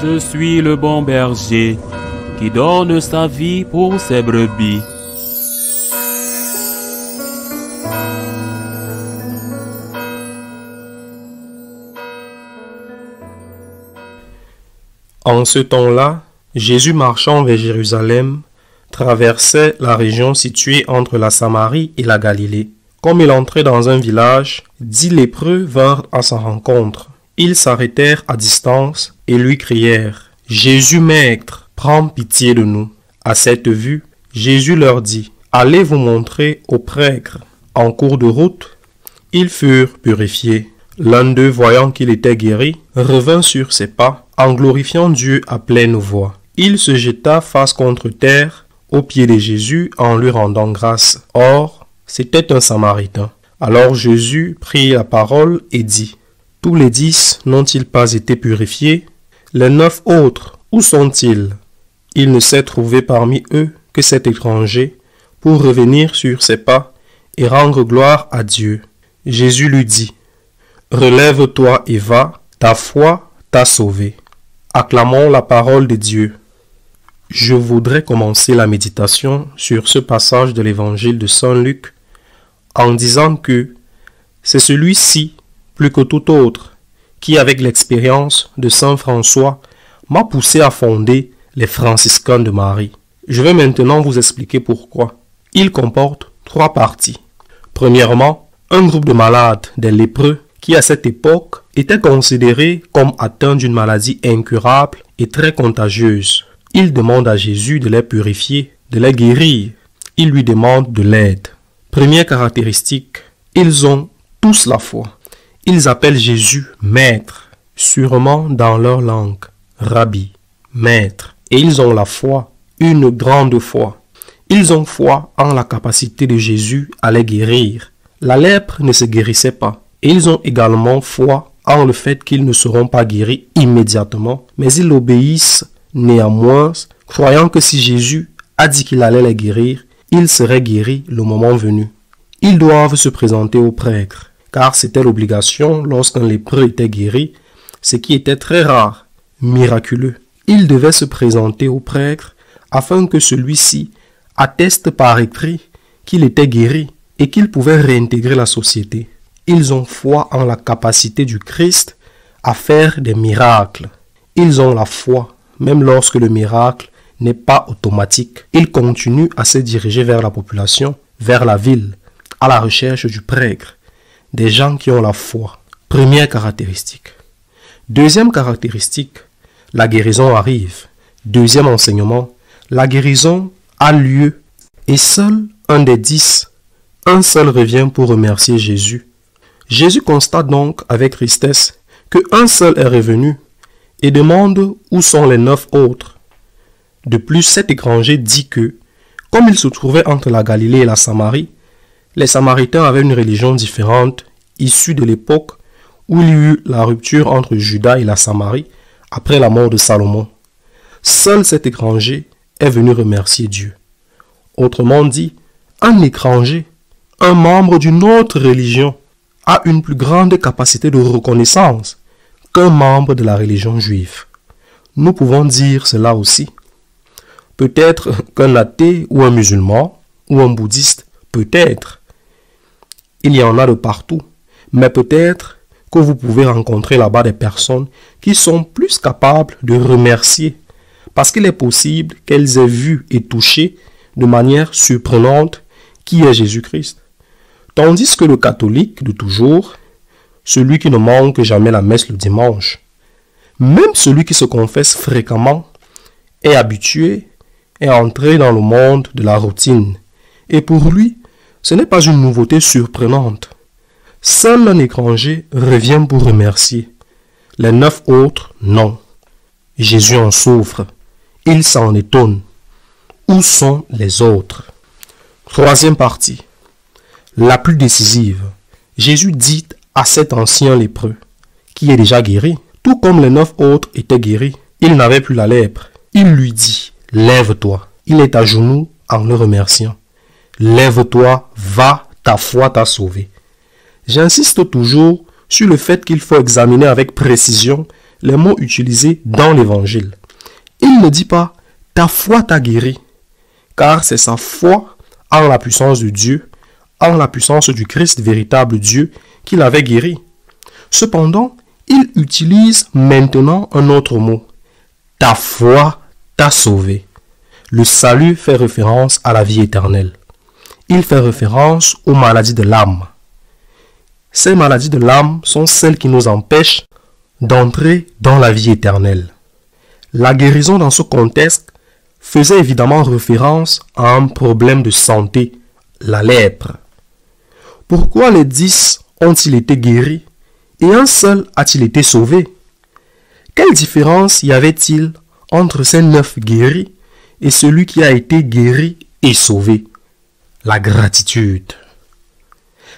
Je suis le bon berger qui donne sa vie pour ses brebis. En ce temps-là, Jésus marchant vers Jérusalem, traversait la région située entre la Samarie et la Galilée. Comme il entrait dans un village, 10 lépreux vinrent à sa rencontre. Ils s'arrêtèrent à distance et lui crièrent « Jésus maître, prends pitié de nous !» À cette vue, Jésus leur dit « Allez vous montrer aux prêtres. » En cours de route, ils furent purifiés. L'un d'eux, voyant qu'il était guéri, revint sur ses pas, en glorifiant Dieu à pleine voix. Il se jeta face contre terre, aux pieds de Jésus, en lui rendant grâce. Or, c'était un Samaritain. Alors Jésus prit la parole et dit, « Tous les 10 n'ont-ils pas été purifiés? Les 9 autres, où sont-ils? » Il ne s'est trouvé parmi eux que cet étranger, pour revenir sur ses pas et rendre gloire à Dieu. Jésus lui dit, « Relève-toi et va, ta foi t'a sauvé. » Acclamons la parole de Dieu. Je voudrais commencer la méditation sur ce passage de l'évangile de Saint Luc en disant que c'est celui-ci, plus que tout autre, qui, avec l'expérience de Saint François, m'a poussé à fonder les Franciscains de Marie. Je vais maintenant vous expliquer pourquoi. Il comporte 3 parties. Premièrement, un groupe de malades, des lépreux, qui à cette époque étaient considérés comme atteints d'une maladie incurable et très contagieuse. Ils demandent à Jésus de les purifier, de les guérir. Ils lui demandent de l'aide. Première caractéristique, ils ont tous la foi. Ils appellent Jésus maître, sûrement dans leur langue, rabbi, maître. Et ils ont la foi, une grande foi. Ils ont foi en la capacité de Jésus à les guérir. La lèpre ne se guérissait pas. Et ils ont également foi en le fait qu'ils ne seront pas guéris immédiatement, mais ils obéissent néanmoins, croyant que si Jésus a dit qu'il allait les guérir, ils seraient guéris le moment venu. Ils doivent se présenter aux prêtres, car c'était l'obligation lorsqu'un lépreux était guéri, ce qui était très rare, miraculeux. Ils devaient se présenter aux prêtres afin que celui-ci atteste par écrit qu'il était guéri et qu'il pouvait réintégrer la société. Ils ont foi en la capacité du Christ à faire des miracles. Ils ont la foi, même lorsque le miracle n'est pas automatique. Ils continuent à se diriger vers la population, vers la ville, à la recherche du prêtre, des gens qui ont la foi. Première caractéristique. Deuxième caractéristique, la guérison arrive. Deuxième enseignement, la guérison a lieu et seul un des 10, un seul revient pour remercier Jésus. Jésus constate donc avec tristesse que un seul est revenu et demande où sont les 9 autres. De plus, cet étranger dit que, comme il se trouvait entre la Galilée et la Samarie, les Samaritains avaient une religion différente, issue de l'époque où il y eut la rupture entre Juda et la Samarie après la mort de Salomon. Seul cet étranger est venu remercier Dieu. Autrement dit, un étranger, un membre d'une autre religion, a une plus grande capacité de reconnaissance qu'un membre de la religion juive. Nous pouvons dire cela aussi. Peut-être qu'un athée ou un musulman ou un bouddhiste, peut-être. Il y en a de partout. Mais peut-être que vous pouvez rencontrer là-bas des personnes qui sont plus capables de remercier parce qu'il est possible qu'elles aient vu et touché de manière surprenante qui est Jésus-Christ. Tandis que le catholique de toujours, celui qui ne manque jamais la messe le dimanche, même celui qui se confesse fréquemment, est habitué, est entré dans le monde de la routine. Et pour lui, ce n'est pas une nouveauté surprenante. Seul un étranger revient pour remercier. Les 9 autres, non. Jésus en souffre. Il s'en étonne. Où sont les autres? Troisième partie. La plus décisive, Jésus dit à cet ancien lépreux, qui est déjà guéri, tout comme les 9 autres étaient guéris, il n'avait plus la lèpre. Il lui dit, lève-toi. Il est à genoux en le remerciant. Lève-toi, va, ta foi t'a sauvé. J'insiste toujours sur le fait qu'il faut examiner avec précision les mots utilisés dans l'évangile. Il ne dit pas « ta foi t'a guéri », car c'est sa foi en la puissance de Dieu, en la puissance du Christ véritable Dieu, qui l'avait guéri. Cependant, il utilise maintenant un autre mot. « Ta foi t'a sauvé ». Le salut fait référence à la vie éternelle. Il fait référence aux maladies de l'âme. Ces maladies de l'âme sont celles qui nous empêchent d'entrer dans la vie éternelle. La guérison dans ce contexte faisait évidemment référence à un problème de santé, la lèpre. Pourquoi les 10 ont-ils été guéris et un seul a-t-il été sauvé? Quelle différence y avait-il entre ces 9 guéris et celui qui a été guéri et sauvé? La gratitude.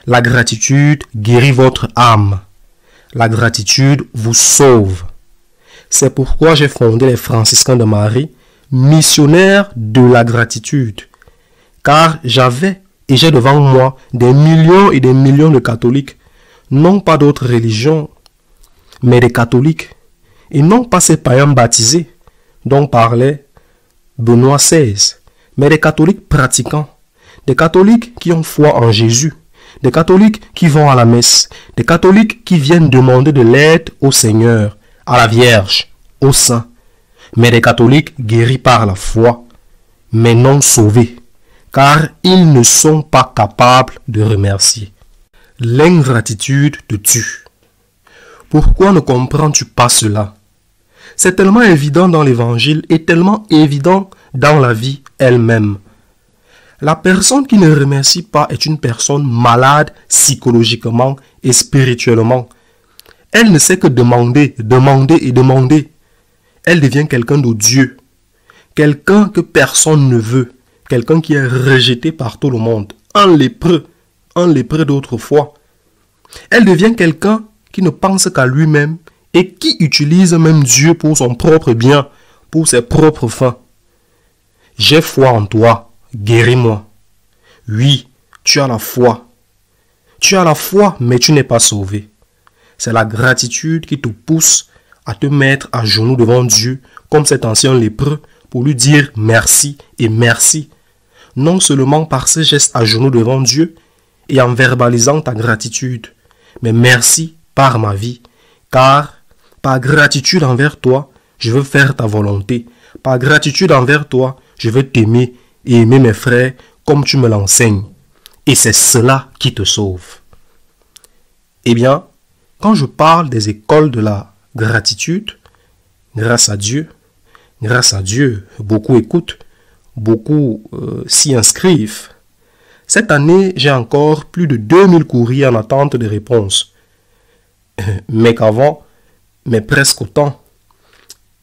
La gratitude guérit votre âme. La gratitude vous sauve. C'est pourquoi j'ai fondé les Franciscains de Marie, missionnaires de la gratitude. Car j'avais et j'ai devant moi des millions et des millions de catholiques, non pas d'autres religions, mais des catholiques, et non pas ces païens baptisés dont parlait Benoît XVI, mais des catholiques pratiquants, des catholiques qui ont foi en Jésus, des catholiques qui vont à la messe, des catholiques qui viennent demander de l'aide au Seigneur, à la Vierge, aux saints, mais des catholiques guéris par la foi, mais non sauvés, car ils ne sont pas capables de remercier. L'ingratitude te tue. Pourquoi ne comprends-tu pas cela? C'est tellement évident dans l'évangile et tellement évident dans la vie elle-même. La personne qui ne remercie pas est une personne malade psychologiquement et spirituellement. Elle ne sait que demander, demander et demander. Elle devient quelqu'un d'odieux, quelqu'un que personne ne veut, quelqu'un qui est rejeté par tout le monde, un lépreux d'autrefois. Elle devient quelqu'un qui ne pense qu'à lui-même et qui utilise même Dieu pour son propre bien, pour ses propres fins. J'ai foi en toi, guéris-moi. Oui, tu as la foi. Tu as la foi, mais tu n'es pas sauvé. C'est la gratitude qui te pousse à te mettre à genoux devant Dieu, comme cet ancien lépreux, pour lui dire merci et merci. Non seulement par ce geste à genoux devant Dieu et en verbalisant ta gratitude, mais merci par ma vie, car par gratitude envers toi, je veux faire ta volonté. Par gratitude envers toi, je veux t'aimer et aimer mes frères comme tu me l'enseignes. Et c'est cela qui te sauve. Eh bien, quand je parle des écoles de la gratitude, grâce à Dieu, beaucoup écoutent, beaucoup s'y inscrivent. Cette année, j'ai encore plus de 2000 courriers en attente de réponse. Mais qu'avant, mais presque autant,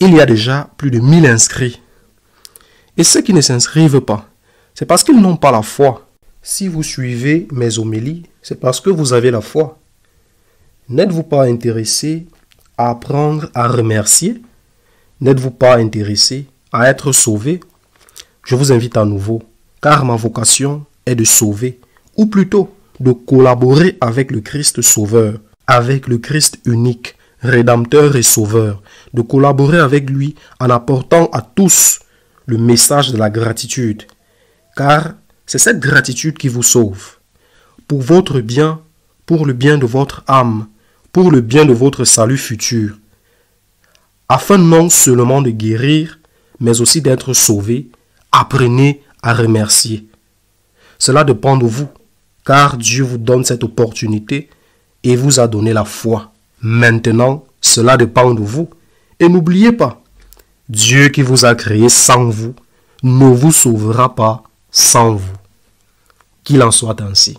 il y a déjà plus de 1000 inscrits. Et ceux qui ne s'inscrivent pas, c'est parce qu'ils n'ont pas la foi. Si vous suivez mes homélies, c'est parce que vous avez la foi. N'êtes-vous pas intéressé à apprendre à remercier? N'êtes-vous pas intéressé à être sauvé? Je vous invite à nouveau, car ma vocation est de sauver, ou plutôt de collaborer avec le Christ Sauveur, avec le Christ unique, Rédempteur et Sauveur, de collaborer avec lui en apportant à tous le message de la gratitude, car c'est cette gratitude qui vous sauve, pour votre bien, pour le bien de votre âme, pour le bien de votre salut futur, afin non seulement de guérir, mais aussi d'être sauvé. Apprenez à remercier. Cela dépend de vous, car Dieu vous donne cette opportunité et vous a donné la foi. Maintenant, cela dépend de vous. Et n'oubliez pas, Dieu qui vous a créé sans vous ne vous sauvera pas sans vous. Qu'il en soit ainsi.